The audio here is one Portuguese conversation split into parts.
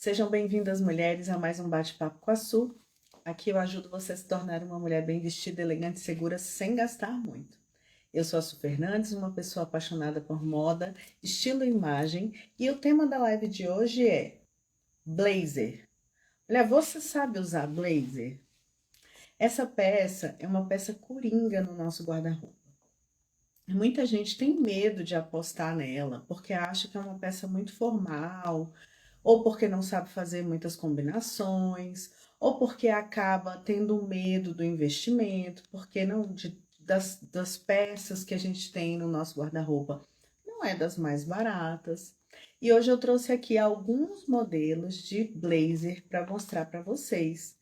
Sejam bem-vindas, mulheres, a mais um bate-papo com a Su. Aqui eu ajudo você a se tornar uma mulher bem vestida, elegante e segura sem gastar muito. Eu sou a Su Fernandes, uma pessoa apaixonada por moda, estilo e imagem, e o tema da live de hoje é blazer. Olha, você sabe usar blazer? Essa peça é uma peça coringa no nosso guarda-roupa. Muita gente tem medo de apostar nela, porque acha que é uma peça muito formal, ou porque não sabe fazer muitas combinações, ou porque acaba tendo medo do investimento, porque não das peças que a gente tem no nosso guarda-roupa não é das mais baratas. E hoje eu trouxe aqui alguns modelos de blazer para mostrar para vocês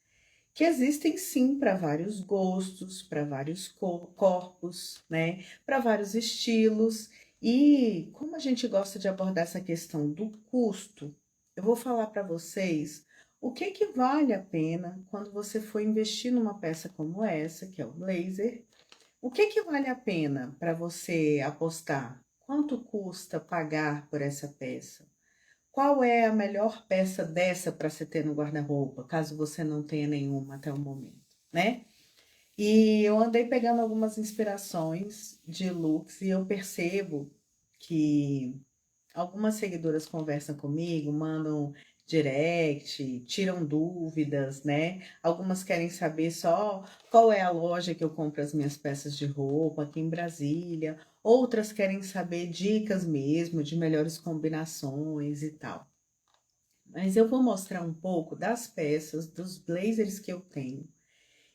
que existem sim para vários gostos, para vários corpos, né? Para vários estilos. E como a gente gosta de abordar essa questão do custo, eu vou falar para vocês o que que vale a pena quando você for investir numa peça como essa, que é o blazer. O que que vale a pena para você apostar? Quanto custa pagar por essa peça? Qual é a melhor peça dessa para você ter no guarda-roupa, caso você não tenha nenhuma até o momento, né? E eu andei pegando algumas inspirações de looks e eu percebo que algumas seguidoras conversam comigo, mandam direct, tiram dúvidas, né? Algumas querem saber só qual é a loja que eu compro as minhas peças de roupa aqui em Brasília. Outras querem saber dicas mesmo de melhores combinações e tal. Mas eu vou mostrar um pouco das peças, dos blazers que eu tenho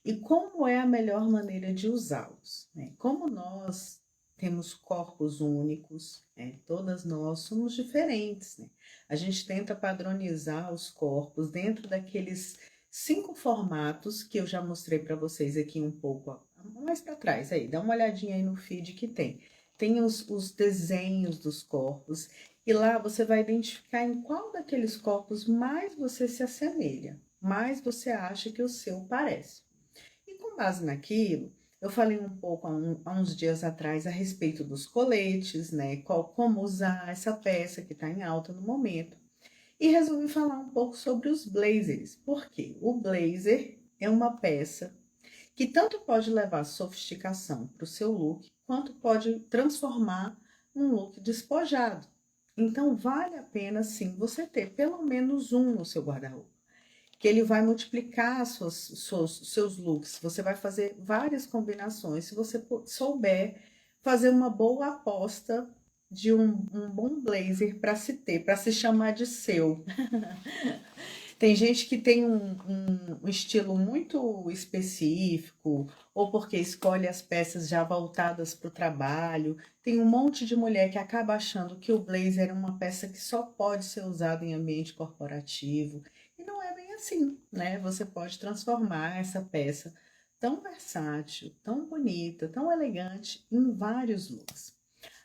e como é a melhor maneira de usá-los, né? Como nós temos corpos únicos, né? Todas nós somos diferentes, né? A gente tenta padronizar os corpos dentro daqueles 5 formatos que eu já mostrei para vocês aqui um pouco mais para trás aí. Dá uma olhadinha aí no feed que tem. Tem os desenhos dos corpos e lá você vai identificar em qual daqueles corpos mais você se assemelha, mais você acha que o seu parece. E com base naquilo, eu falei um pouco há uns dias atrás a respeito dos coletes, né? Como usar essa peça que está em alta no momento. E resolvi falar um pouco sobre os blazers, porque o blazer é uma peça que tanto pode levar sofisticação para o seu look, quanto pode transformar num look despojado. Então, vale a pena sim você ter pelo menos um no seu guarda-roupa, que ele vai multiplicar seus looks. Você vai fazer várias combinações. Se você souber fazer uma boa aposta de um bom blazer para se ter, para se chamar de seu. Tem gente que tem um estilo muito específico, ou porque escolhe as peças já voltadas para o trabalho. Tem um monte de mulher que acaba achando que o blazer é uma peça que só pode ser usada em ambiente corporativo. E não é bem assim, né? Você pode transformar essa peça tão versátil, tão bonita, tão elegante em vários looks.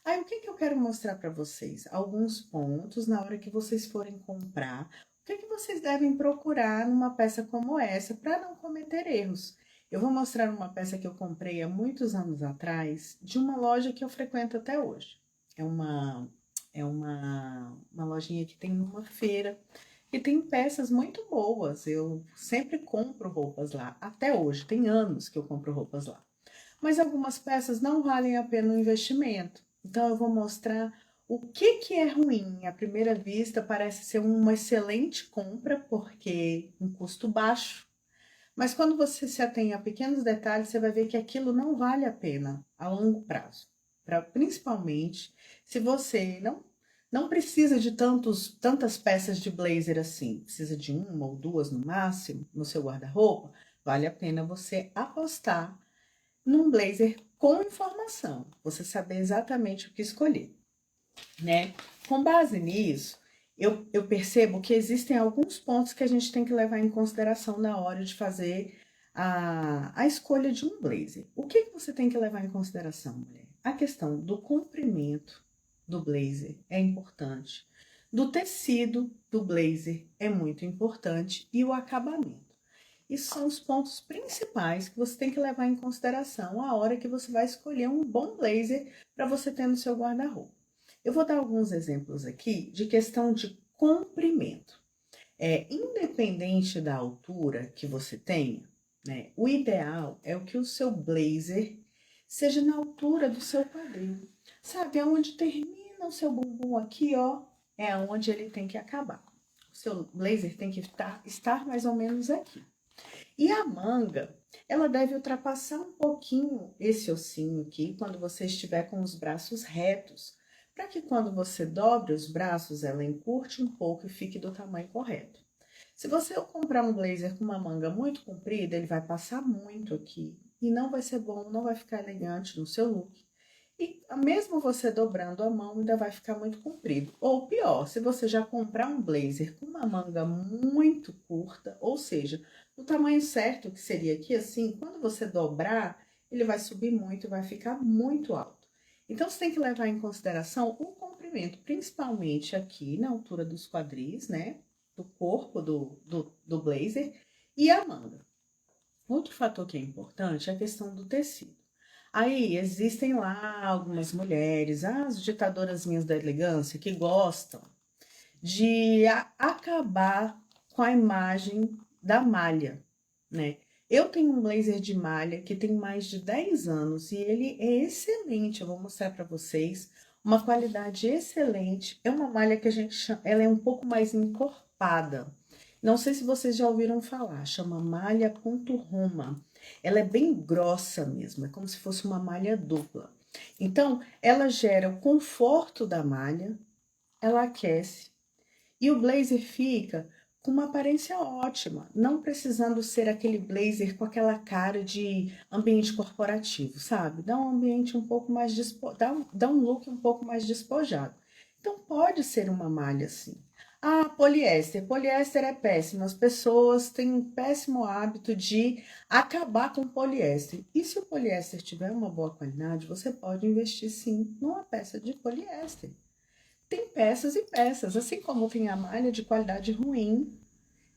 Aí, o que que eu quero mostrar para vocês? Alguns pontos na hora que vocês forem comprar. O que que vocês devem procurar numa peça como essa para não cometer erros? Eu vou mostrar uma peça que eu comprei há muitos anos atrás de uma loja que eu frequento até hoje. É uma lojinha que tem uma feira e tem peças muito boas. Eu sempre compro roupas lá, até hoje, tem anos que eu compro roupas lá. Mas algumas peças não valem a pena o investimento. Então eu vou mostrar o que que é ruim. À primeira vista parece ser uma excelente compra porque um custo baixo, mas quando você se atém a pequenos detalhes, você vai ver que aquilo não vale a pena a longo prazo. Principalmente se você não precisa de tantas peças de blazer assim, precisa de uma ou duas no máximo no seu guarda-roupa, vale a pena você apostar num blazer com informação, você saber exatamente o que escolher, né? Com base nisso, eu percebo que existem alguns pontos que a gente tem que levar em consideração na hora de fazer a escolha de um blazer. O que, que você tem que levar em consideração, mulher? A questão do comprimento do blazer é importante, do tecido do blazer é muito importante e o acabamento. Esses são os pontos principais que você tem que levar em consideração a hora que você vai escolher um bom blazer para você ter no seu guarda-roupa. Eu vou dar alguns exemplos aqui de questão de comprimento. Independente da altura que você tenha, né? O ideal é o que o seu blazer seja na altura do seu quadril. Sabe, aonde termina o seu bumbum aqui, ó, é aonde ele tem que acabar. O seu blazer tem que estar mais ou menos aqui. E a manga, ela deve ultrapassar um pouquinho esse ossinho aqui quando você estiver com os braços retos, para que quando você dobre os braços, ela encurte um pouco e fique do tamanho correto. Se você comprar um blazer com uma manga muito comprida, ele vai passar muito aqui e não vai ser bom, não vai ficar elegante no seu look. E mesmo você dobrando a mão, ainda vai ficar muito comprido. Ou pior, se você já comprar um blazer com uma manga muito curta, ou seja, no tamanho certo, que seria aqui assim, quando você dobrar, ele vai subir muito e vai ficar muito alto. Então, você tem que levar em consideração o comprimento, principalmente aqui na altura dos quadris, né? Do corpo do blazer e a manga. Outro fator que é importante é a questão do tecido. Aí existem lá algumas mulheres, as ditadorazinhas da elegância, que gostam de acabar com a imagem da malha, né? Eu tenho um blazer de malha que tem mais de 10 anos e ele é excelente. Eu vou mostrar para vocês uma qualidade excelente. É uma malha que a gente chama, ela é um pouco mais encorpada. Não sei se vocês já ouviram falar, chama malha ponto Roma. Ela é bem grossa mesmo, é como se fosse uma malha dupla. Então, ela gera o conforto da malha, ela aquece e o blazer fica com uma aparência ótima, não precisando ser aquele blazer com aquela cara de ambiente corporativo, sabe? Dá um ambiente um pouco mais dá um look um pouco mais despojado. Então pode ser uma malha assim. Ah, poliéster. Poliéster é péssimo. As pessoas têm um péssimo hábito de acabar com poliéster. E se o poliéster tiver uma boa qualidade, você pode investir sim numa peça de poliéster. Tem peças e peças, assim como tem a malha de qualidade ruim,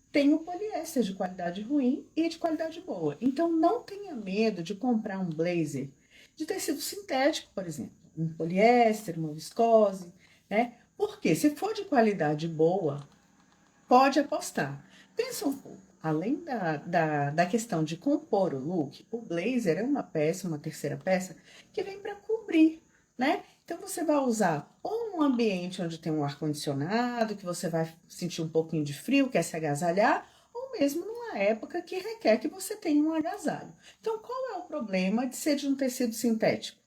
tem o poliéster de qualidade ruim e de qualidade boa. Então não tenha medo de comprar um blazer de tecido sintético, por exemplo, um poliéster, uma viscose, né? Porque se for de qualidade boa, pode apostar. Pensa um pouco. Além da questão de compor o look, o blazer é uma peça, uma terceira peça, que vem para cobrir, né? Então você vai usar ou um ambiente onde tem um ar-condicionado, que você vai sentir um pouquinho de frio, quer se agasalhar, ou mesmo numa época que requer que você tenha um agasalho. Então, qual é o problema de ser de um tecido sintético?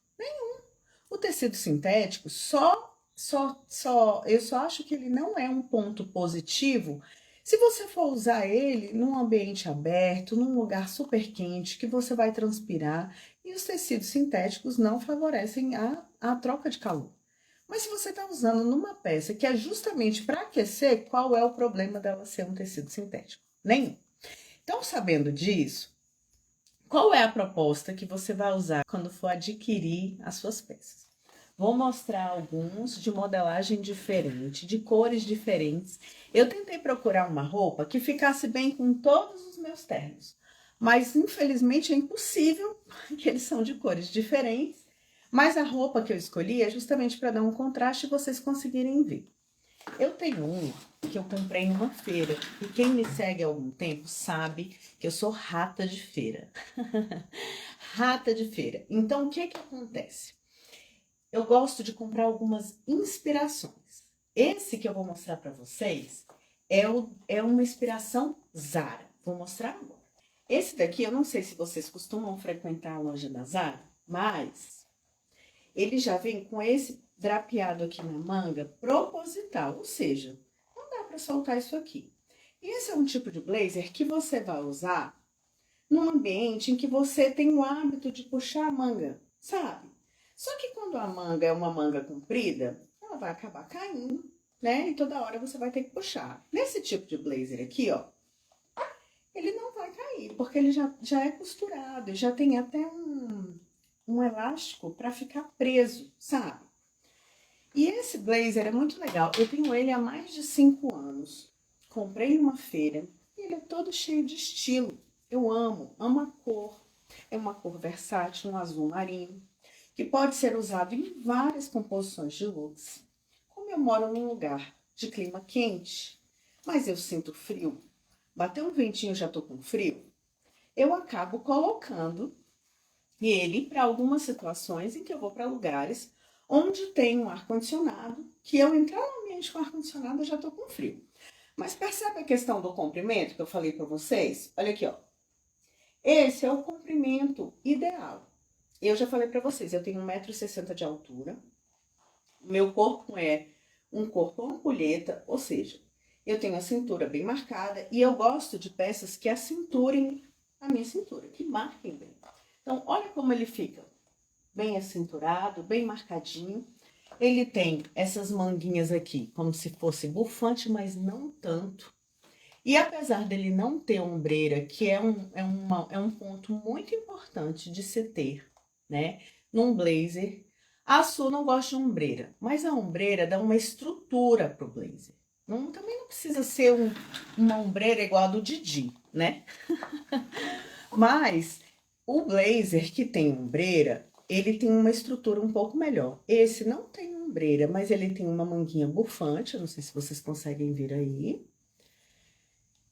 O tecido sintético eu só acho que ele não é um ponto positivo se você for usar ele num ambiente aberto, num lugar super quente, que você vai transpirar, e os tecidos sintéticos não favorecem a troca de calor. Mas se você está usando numa peça que é justamente para aquecer, qual é o problema dela ser um tecido sintético? Nenhum. Então, sabendo disso, qual é a proposta que você vai usar quando for adquirir as suas peças? Vou mostrar alguns de modelagem diferente, de cores diferentes. Eu tentei procurar uma roupa que ficasse bem com todos os meus ternos, mas infelizmente é impossível, porque eles são de cores diferentes. Mas a roupa que eu escolhi é justamente para dar um contraste e vocês conseguirem ver. Eu tenho uma que eu comprei em uma feira e quem me segue há algum tempo sabe que eu sou rata de feira. Rata de feira. Então, o que que acontece? Eu gosto de comprar algumas inspirações. Esse que eu vou mostrar para vocês é uma inspiração Zara. Vou mostrar agora. Esse daqui, eu não sei se vocês costumam frequentar a loja da Zara, mas ele já vem com esse drapeado aqui na manga proposital, ou seja, não dá para soltar isso aqui. E esse é um tipo de blazer que você vai usar num ambiente em que você tem o hábito de puxar a manga, sabe? Só que quando a manga é uma manga comprida, ela vai acabar caindo, né? E toda hora você vai ter que puxar. Nesse tipo de blazer aqui, ó, ele não vai cair, porque ele já é costurado, já tem até um elástico para ficar preso, sabe? E esse blazer é muito legal. Eu tenho ele há mais de 5 anos. Comprei em uma feira e ele é todo cheio de estilo. Eu amo a cor. É uma cor versátil, um azul marinho, que pode ser usado em várias composições de looks. Como eu moro num lugar de clima quente, mas eu sinto frio, bateu um ventinho, eu já tô com frio, eu acabo colocando ele para algumas situações em que eu vou para lugares onde tem um ar-condicionado, que eu entrar no ambiente com ar-condicionado eu já tô com frio. Mas percebe a questão do comprimento que eu falei para vocês? Olha aqui, ó. Esse é o comprimento ideal. Eu já falei para vocês, eu tenho 1,60 m de altura. Meu corpo é um corpo ampulheta, ou seja, eu tenho a cintura bem marcada e eu gosto de peças que acinturem a minha cintura, que marquem bem. Então, olha como ele fica bem acinturado, bem marcadinho. Ele tem essas manguinhas aqui, como se fosse bufante, mas não tanto. E apesar dele não ter ombreira, que é um ponto muito importante de se ter, né? Num blazer, a Su não gosta de ombreira, mas a ombreira dá uma estrutura pro blazer. Também não precisa ser uma ombreira igual a do Didi, né? Mas o blazer que tem ombreira, ele tem uma estrutura um pouco melhor. Esse não tem ombreira, mas ele tem uma manguinha bufante, eu não sei se vocês conseguem ver aí.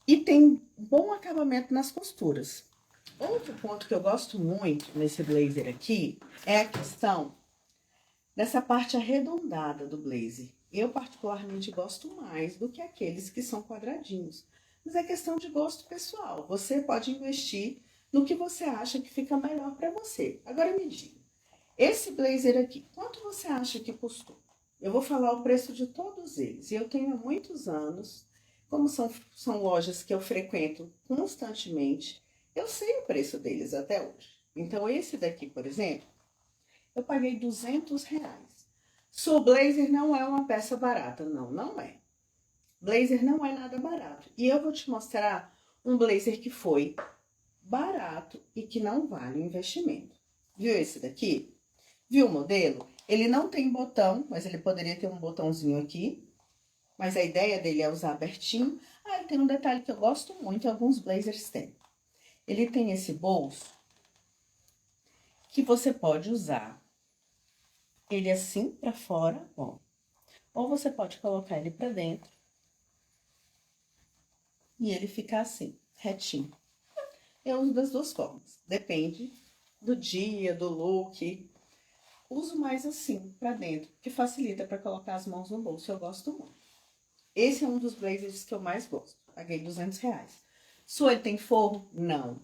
E tem bom acabamento nas costuras. Outro ponto que eu gosto muito nesse blazer aqui é a questão dessa parte arredondada do blazer. Eu particularmente gosto mais do que aqueles que são quadradinhos. Mas é questão de gosto pessoal. Você pode investir no que você acha que fica melhor para você. Agora me diga, esse blazer aqui, quanto você acha que custou? Eu vou falar o preço de todos eles. E eu tenho há muitos anos, como são lojas que eu frequento constantemente, eu sei o preço deles até hoje. Então, esse daqui, por exemplo, eu paguei R$ 200. O blazer não é uma peça barata. Não, não é. Blazer não é nada barato. E eu vou te mostrar um blazer que foi barato e que não vale investimento. Viu esse daqui? Viu o modelo? Ele não tem botão, mas ele poderia ter um botãozinho aqui. Mas a ideia dele é usar abertinho. Ah, ele tem um detalhe que eu gosto muito, alguns blazers têm. Ele tem esse bolso que você pode usar ele assim pra fora, ó. Ou você pode colocar ele pra dentro e ele ficar assim, retinho. Eu uso das duas formas, depende do dia, do look. Uso mais assim, pra dentro, que facilita pra colocar as mãos no bolso, eu gosto muito. Esse é um dos blazers que eu mais gosto, paguei R$ 200. Ele tem forro? Não.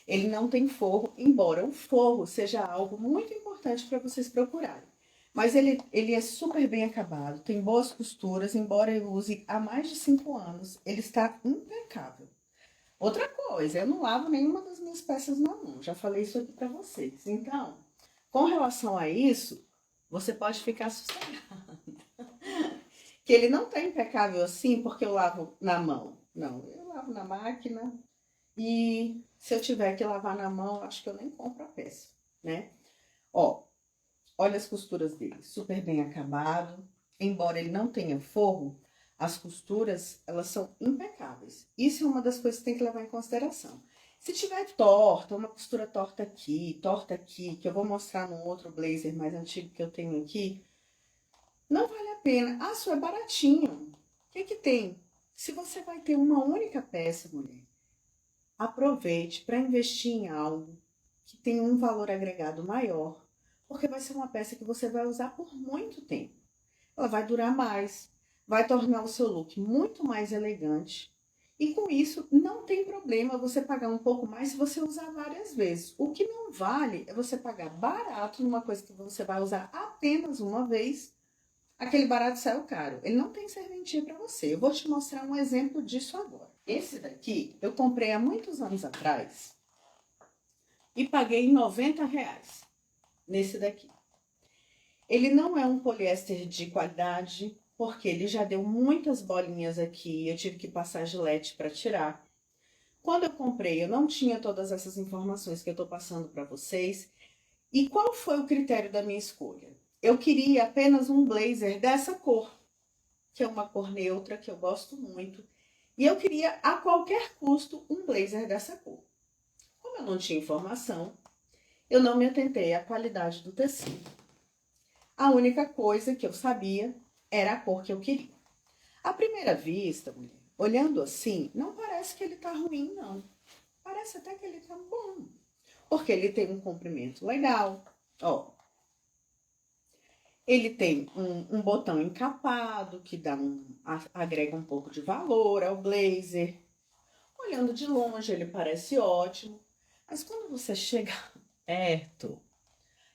Ele não tem forro, embora o forro seja algo muito importante para vocês procurarem. Mas ele é super bem acabado, tem boas costuras, embora eu use há mais de 5 anos, ele está impecável. Outra coisa, eu não lavo nenhuma das minhas peças na mão, já falei isso aqui para vocês. Então, com relação a isso, você pode ficar sossegado. Que ele não tá impecável assim porque eu lavo na mão. Não, eu lavo na máquina e se eu tiver que lavar na mão, acho que eu nem compro a peça, né? Ó, olha as costuras dele, super bem acabado. Embora ele não tenha forro, as costuras, elas são impecáveis. Isso é uma das coisas que tem que levar em consideração. Se tiver torta, uma costura torta aqui, que eu vou mostrar no outro blazer mais antigo que eu tenho aqui, não vale a pena. Ah, isso é baratinho. O que que tem? Se você vai ter uma única peça, mulher, aproveite para investir em algo que tem um valor agregado maior, porque vai ser uma peça que você vai usar por muito tempo. Ela vai durar mais, vai tornar o seu look muito mais elegante. E com isso, não tem problema você pagar um pouco mais se você usar várias vezes. O que não vale é você pagar barato numa coisa que você vai usar apenas uma vez. Aquele barato saiu caro. Ele não tem serventia para você. Eu vou te mostrar um exemplo disso agora. Esse daqui eu comprei há muitos anos atrás e paguei R$ 90 nesse daqui. Ele não é um poliéster de qualidade, porque ele já deu muitas bolinhas aqui. Eu tive que passar gilete para tirar. Quando eu comprei, eu não tinha todas essas informações que eu estou passando para vocês. E qual foi o critério da minha escolha? Eu queria apenas um blazer dessa cor, que é uma cor neutra, que eu gosto muito. E eu queria, a qualquer custo, um blazer dessa cor. Como eu não tinha informação, eu não me atentei à qualidade do tecido. A única coisa que eu sabia era a cor que eu queria. À primeira vista, mulher, Olhando assim, não parece que ele tá ruim, não. Parece até que ele tá bom. Porque ele tem um comprimento legal. Ó, ele tem um botão encapado que agrega um pouco de valor ao blazer. Olhando de longe, ele parece ótimo. Mas quando você chega perto,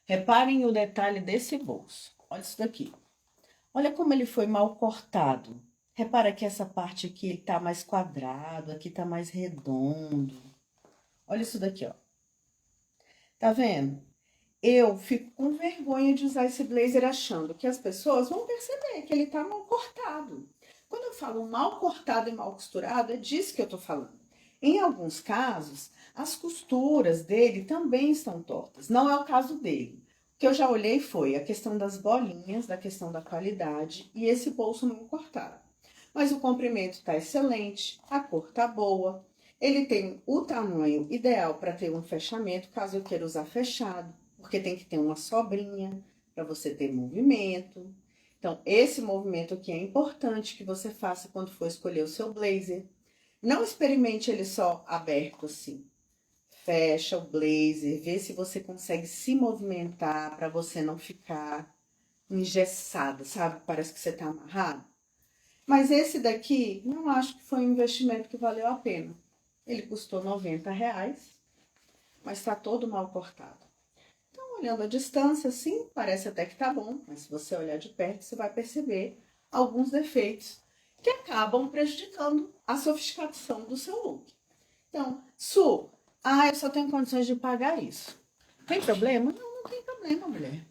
reparem o detalhe desse bolso. Olha isso daqui. Olha como ele foi mal cortado. Repara que essa parte aqui tá mais quadrado, aqui tá mais redondo. Olha isso daqui, ó. Tá vendo? Eu fico com vergonha de usar esse blazer achando que as pessoas vão perceber que ele tá mal cortado. Quando eu falo mal cortado e mal costurado, é disso que eu tô falando. Em alguns casos, as costuras dele também estão tortas. Não é o caso dele. O que eu já olhei foi a questão das bolinhas, da questão da qualidade e esse bolso mal cortado. Mas o comprimento tá excelente, a cor tá boa. Ele tem o tamanho ideal para ter um fechamento, caso eu queira usar fechado, porque tem que ter uma sobrinha para você ter movimento. Então, esse movimento aqui é importante que você faça quando for escolher o seu blazer. Não experimente ele só aberto assim. Fecha o blazer, vê se você consegue se movimentar para você não ficar engessada, sabe? Parece que você tá amarrado. Mas esse daqui, não acho que foi um investimento que valeu a pena. Ele custou R$ 90, mas está todo mal cortado. Então, olhando a distância, sim, parece até que tá bom, mas se você olhar de perto, você vai perceber alguns defeitos que acabam prejudicando a sofisticação do seu look. Então, eu só tenho condições de pagar isso. Tem problema? Não, não tem problema, mulher.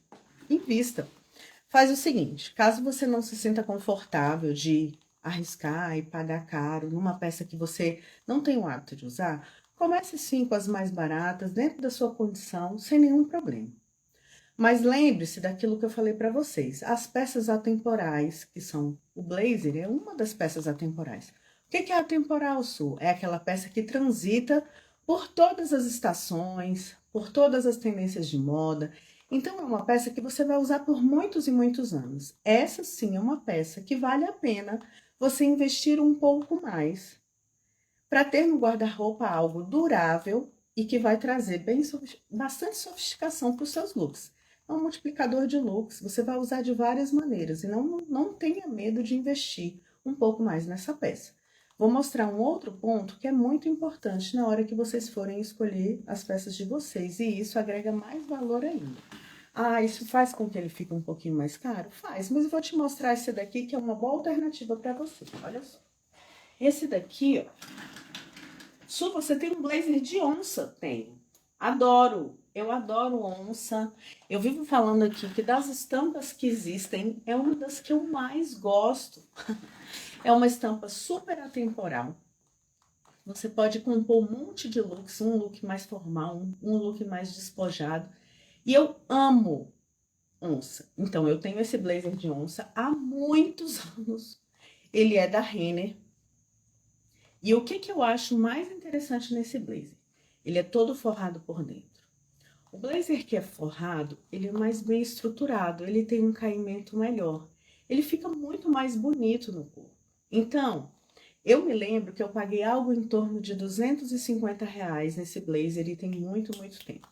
Invista. Faz o seguinte, caso você não se sinta confortável de arriscar e pagar caro numa peça que você não tem o hábito de usar, comece sim com as mais baratas, dentro da sua condição, sem nenhum problema. Mas lembre-se daquilo que eu falei para vocês, as peças atemporais, que são o blazer, é uma das peças atemporais. O que é atemporal, Su? É aquela peça que transita por todas as estações, por todas as tendências de moda. Então, é uma peça que você vai usar por muitos e muitos anos. Essa sim é uma peça que vale a pena você investir um pouco mais para ter no guarda-roupa algo durável e que vai trazer bastante sofisticação para os seus looks. É um multiplicador de looks, você vai usar de várias maneiras e não tenha medo de investir um pouco mais nessa peça. Vou mostrar um outro ponto que é muito importante na hora que vocês forem escolher as peças de vocês, e isso agrega mais valor ainda. Ah, isso faz com que ele fique um pouquinho mais caro? Faz, mas eu vou te mostrar esse daqui que é uma boa alternativa para você. Olha só. Esse daqui, ó. Su, você tem um blazer de onça? Tenho. Adoro. Eu adoro onça. Eu vivo falando aqui que das estampas que existem, é uma das que eu mais gosto. É uma estampa super atemporal. Você pode compor um monte de looks, um look mais formal, um look mais despojado. E eu amo onça. Então, eu tenho esse blazer de onça há muitos anos. Ele é da Renner. E o que eu acho mais interessante nesse blazer? Ele é todo forrado por dentro. O blazer que é forrado, ele é mais bem estruturado, ele tem um caimento melhor. Ele fica muito mais bonito no corpo. Então, eu me lembro que eu paguei algo em torno de R$ 250 nesse blazer e tem muito, muito tempo.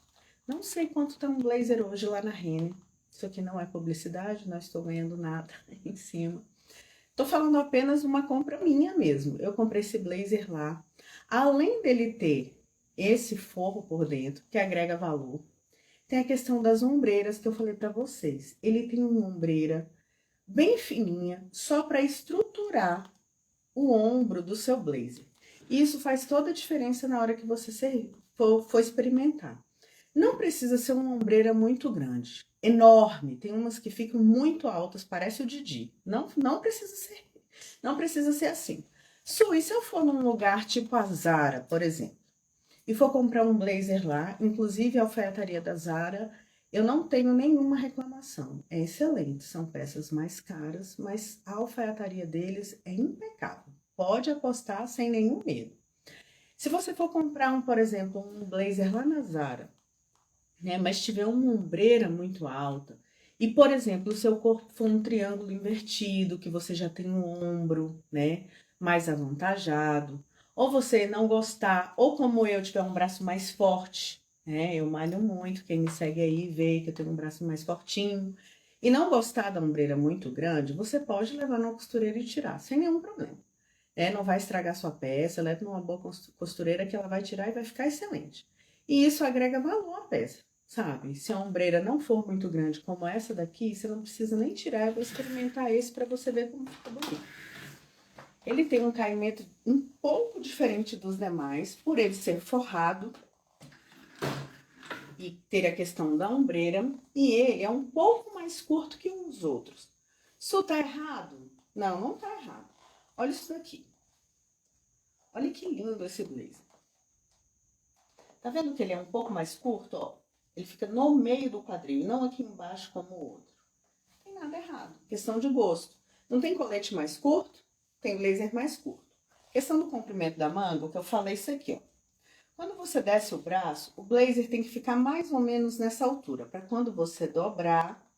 Não sei quanto está um blazer hoje lá na Renner. Isso aqui não é publicidade, não estou ganhando nada em cima. Tô falando apenas uma compra minha mesmo. Eu comprei esse blazer lá. Além dele ter esse forro por dentro, que agrega valor, tem a questão das ombreiras que eu falei para vocês. Ele tem uma ombreira bem fininha, só para estruturar o ombro do seu blazer. E isso faz toda a diferença na hora que você for experimentar. Não precisa ser uma ombreira muito grande, enorme. Tem umas que ficam muito altas, parece o Didi. Não precisa ser assim. E se eu for num lugar tipo a Zara, por exemplo, e for comprar um blazer lá, inclusive a alfaiataria da Zara, eu não tenho nenhuma reclamação. É excelente, são peças mais caras, mas a alfaiataria deles é impecável. Pode apostar sem nenhum medo. Se você for comprar por exemplo, um blazer lá na Zara, né, mas tiver uma ombreira muito alta, e, por exemplo, o seu corpo for um triângulo invertido, que você já tem um ombro, né, mais avantajado, ou você não gostar, ou como eu tiver um braço mais forte, né? Eu malho muito, quem me segue aí vê que eu tenho um braço mais fortinho, e não gostar da ombreira muito grande, você pode levar numa costureira e tirar, sem nenhum problema. Não vai estragar sua peça, leva numa boa costureira que ela vai tirar e vai ficar excelente. E isso agrega valor à peça, sabe? Se a ombreira não for muito grande como essa daqui, você não precisa nem tirar. Eu vou experimentar esse para você ver como fica bonito. Ele tem um caimento um pouco diferente dos demais, por ele ser forrado e ter a questão da ombreira. E ele é um pouco mais curto que os outros. Isso tá errado? Não, não tá errado. Olha isso daqui. Olha que lindo esse blazer. Tá vendo que ele é um pouco mais curto, ó? Ele fica no meio do quadril, não aqui embaixo como o outro. Não tem nada errado. Questão de gosto. Não tem colete mais curto, tem blazer mais curto. Questão do comprimento da manga, o que eu falei isso aqui, ó. Quando você desce o braço, o blazer tem que ficar mais ou menos nessa altura, para quando você dobrar,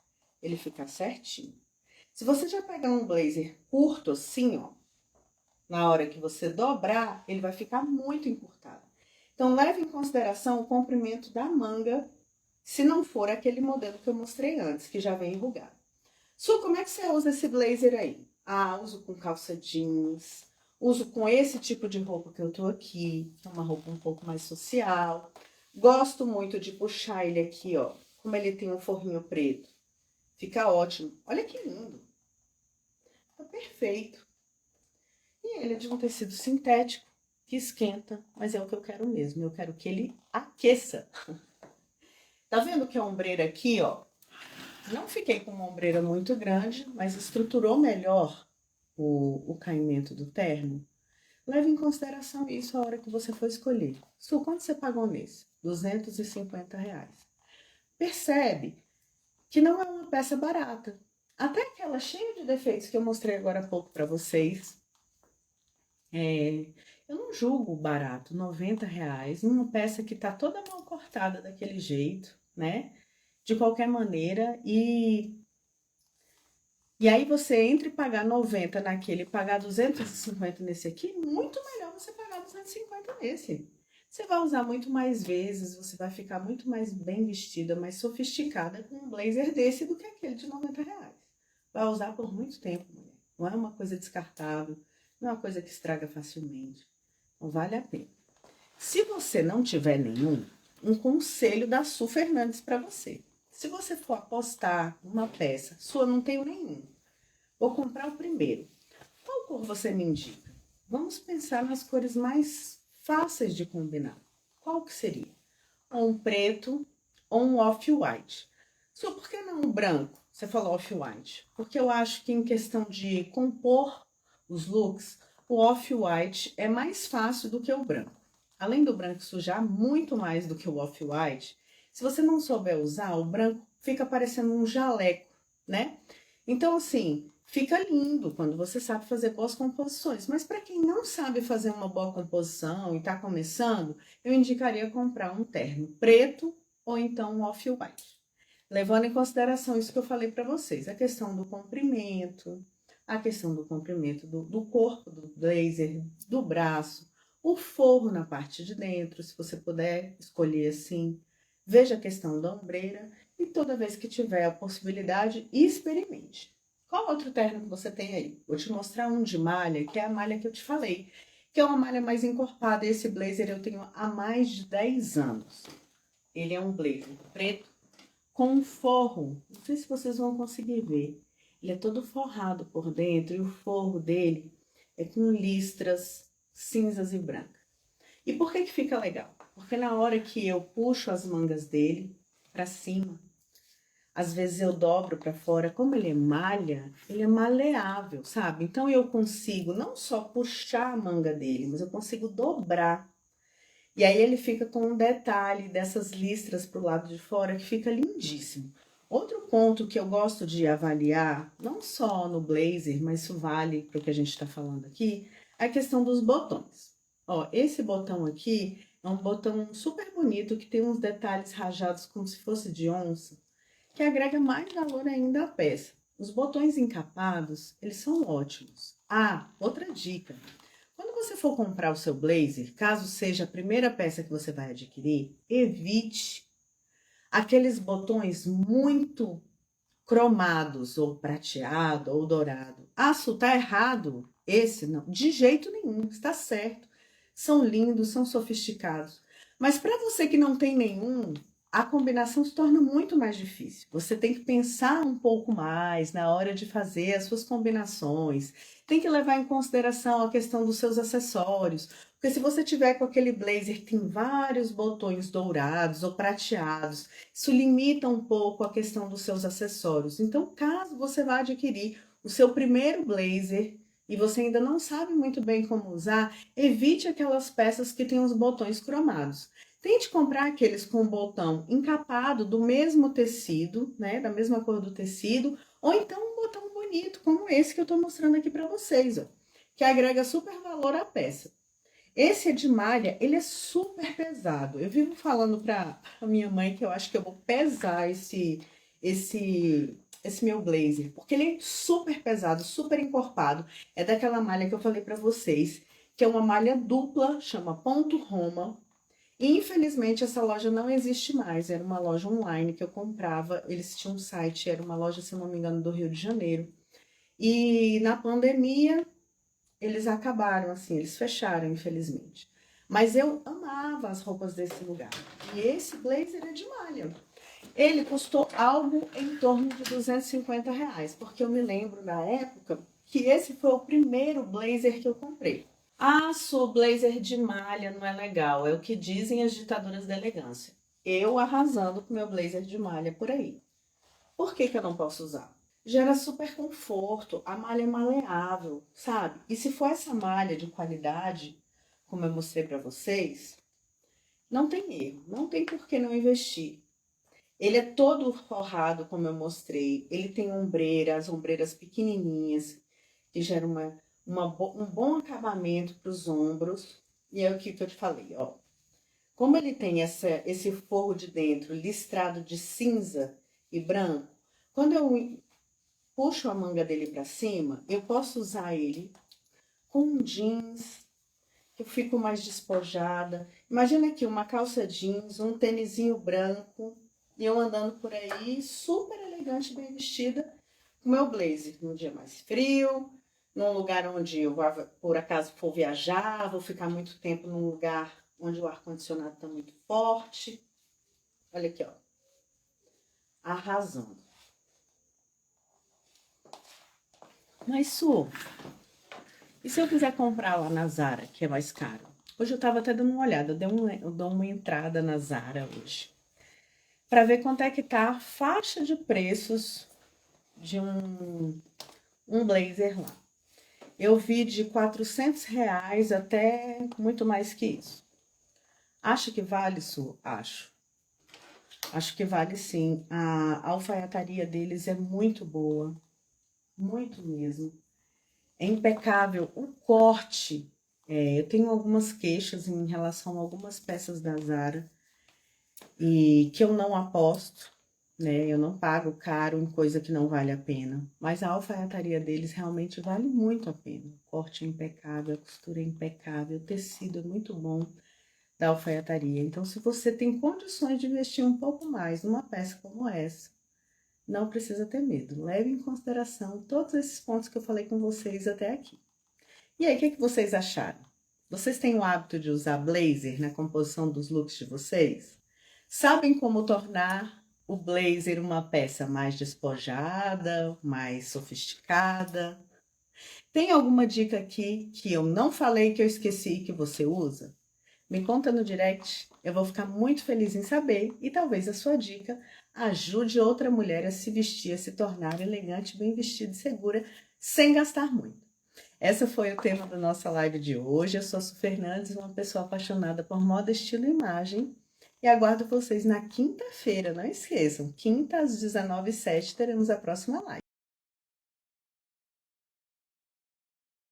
ele ficar certinho. Se você já pegar um blazer curto assim, ó, na hora que você dobrar, ele vai ficar muito encurtado. Então, leve em consideração o comprimento da manga, se não for aquele modelo que eu mostrei antes, que já vem enrugado. Su, como é que você usa esse blazer aí? Ah, uso com calça jeans, uso com esse tipo de roupa que eu tô aqui, que é uma roupa um pouco mais social. Gosto muito de puxar ele aqui, ó, como ele tem um forrinho preto. Fica ótimo. Olha que lindo. Tá perfeito. E ele é de um tecido sintético, que esquenta, mas é o que eu quero mesmo. Eu quero que ele aqueça. Tá vendo que a ombreira aqui, ó, não fiquei com uma ombreira muito grande, mas estruturou melhor o caimento do terno. Leve em consideração isso a hora que você for escolher. Su, quanto você pagou nesse? R$ 250. Percebe que não é uma peça barata. Até aquela cheia de defeitos que eu mostrei agora há pouco para vocês. Eu não julgo barato, R$ 90, numa peça que tá toda mal cortada daquele jeito, né? De qualquer maneira, e aí você entre pagar 90 naquele e pagar 250 nesse aqui, muito melhor você pagar 250 nesse. Você vai usar muito mais vezes, você vai ficar muito mais bem vestida, mais sofisticada com um blazer desse do que aquele de R$ 90. Vai usar por muito tempo, mulher. Não é uma coisa descartável, não é uma coisa que estraga facilmente. Então vale a pena. Se você não tiver nenhum, um conselho da Su Fernandes para você. Se você for apostar numa peça, sua não tenho nenhum, vou comprar o primeiro. Qual cor você me indica? Vamos pensar nas cores mais fáceis de combinar. Qual que seria? Ou um preto ou um off-white. Só por que não um branco? Você falou off-white. Porque eu acho que em questão de compor os looks, o off-white é mais fácil do que o branco. Além do branco sujar muito mais do que o off-white, se você não souber usar, o branco fica parecendo um jaleco, né? Então, assim, fica lindo quando você sabe fazer boas composições. Mas para quem não sabe fazer uma boa composição e está começando, eu indicaria comprar um terno preto ou então um off-white. Levando em consideração isso que eu falei para vocês, a questão do comprimento, do corpo do blazer, do braço, o forro na parte de dentro, se você puder escolher assim. Veja a questão da ombreira e toda vez que tiver a possibilidade, experimente. Qual outro terno que você tem aí? Vou te mostrar um de malha, que é a malha que eu te falei, que é uma malha mais encorpada. Esse blazer eu tenho há mais de 10 anos. Ele é um blazer preto com um forro. Não sei se vocês vão conseguir ver. Ele é todo forrado por dentro e o forro dele é com listras cinzas e brancas. E por que que fica legal? Porque na hora que eu puxo as mangas dele para cima, às vezes eu dobro para fora, como ele é malha, ele é maleável, sabe? Então eu consigo não só puxar a manga dele, mas eu consigo dobrar. E aí ele fica com um detalhe dessas listras pro lado de fora que fica lindíssimo. Outro ponto que eu gosto de avaliar, não só no blazer, mas isso vale para o que a gente está falando aqui, é a questão dos botões. Ó, esse botão aqui é um botão super bonito que tem uns detalhes rajados como se fosse de onça, que agrega mais valor ainda à peça. Os botões encapados, eles são ótimos. Ah, outra dica. Quando você for comprar o seu blazer, caso seja a primeira peça que você vai adquirir, evite aqueles botões muito cromados, ou prateado, ou dourado. Ah, Su, tá errado? Esse não, de jeito nenhum, está certo. São lindos, são sofisticados. Mas para você que não tem nenhum, a combinação se torna muito mais difícil. Você tem que pensar um pouco mais na hora de fazer as suas combinações. Tem que levar em consideração a questão dos seus acessórios. Porque se você tiver com aquele blazer que tem vários botões dourados ou prateados, isso limita um pouco a questão dos seus acessórios. Então, caso você vá adquirir o seu primeiro blazer e você ainda não sabe muito bem como usar, evite aquelas peças que têm os botões cromados. Tente comprar aqueles com o botão encapado do mesmo tecido, né, da mesma cor do tecido, ou então um botão bonito, como esse que eu estou mostrando aqui para vocês, ó, que agrega super valor à peça. Esse é de malha, ele é super pesado. Eu vivo falando para a minha mãe que eu acho que eu vou pesar esse meu blazer, porque ele é super pesado, super encorpado. É daquela malha que eu falei para vocês, que é uma malha dupla, chama Ponto Roma. E, infelizmente, essa loja não existe mais. Era uma loja online que eu comprava. Eles tinham um site, era uma loja, se não me engano, do Rio de Janeiro. E na pandemia, eles acabaram, assim, eles fecharam, infelizmente. Mas eu amava as roupas desse lugar. E esse blazer é de malha. Ele custou algo em torno de R$ 250, porque eu me lembro na época que esse foi o primeiro blazer que eu comprei. Ah, sou blazer de malha, não é legal. É o que dizem as ditadoras da elegância. Eu arrasando com meu blazer de malha por aí. Por que que eu não posso usar? Gera super conforto, a malha é maleável, sabe? E se for essa malha de qualidade, como eu mostrei para vocês, não tem erro, não tem por que não investir. Ele é todo forrado, como eu mostrei. Ele tem ombreiras, ombreiras pequenininhas, que geram um bom acabamento para os ombros. E é o que eu te falei, ó. Como ele tem esse forro de dentro listrado de cinza e branco, quando eu puxo a manga dele para cima, eu posso usar ele com um jeans, que eu fico mais despojada. Imagina aqui uma calça jeans, um tênisinho branco, e eu andando por aí, super elegante, bem vestida, com meu blazer, num dia mais frio, num lugar onde eu, por acaso, for viajar, vou ficar muito tempo num lugar onde o ar-condicionado está muito forte. Olha aqui, ó. Arrasando. Mas, Su, e se eu quiser comprar lá na Zara, que é mais caro? Hoje eu tava até dando uma olhada, eu dou uma entrada na Zara hoje, para ver quanto é que tá a faixa de preços de um blazer lá. Eu vi de R$ 400 até muito mais que isso. Acho que vale isso? Acho. Acho que vale sim. A alfaiataria deles é muito boa. Muito mesmo. É impecável. O corte. Eu tenho algumas queixas em relação a algumas peças da Zara. E que eu não aposto, né? Eu não pago caro em coisa que não vale a pena. Mas a alfaiataria deles realmente vale muito a pena. O corte é impecável, a costura é impecável, o tecido é muito bom da alfaiataria. Então, se você tem condições de investir um pouco mais numa peça como essa, não precisa ter medo. Leve em consideração todos esses pontos que eu falei com vocês até aqui. E aí, o que vocês acharam? Vocês têm o hábito de usar blazer na composição dos looks de vocês? Sabem como tornar o blazer uma peça mais despojada, mais sofisticada? Tem alguma dica aqui que eu não falei que eu esqueci que você usa? Me conta no direct, eu vou ficar muito feliz em saber e talvez a sua dica ajude outra mulher a se vestir, a se tornar elegante, bem vestida e segura, sem gastar muito. Esse foi o tema da nossa live de hoje. Eu sou a Su Fernandes, uma pessoa apaixonada por moda, estilo e imagem. E aguardo vocês na quinta-feira, não esqueçam, quinta às 19h07 teremos a próxima live.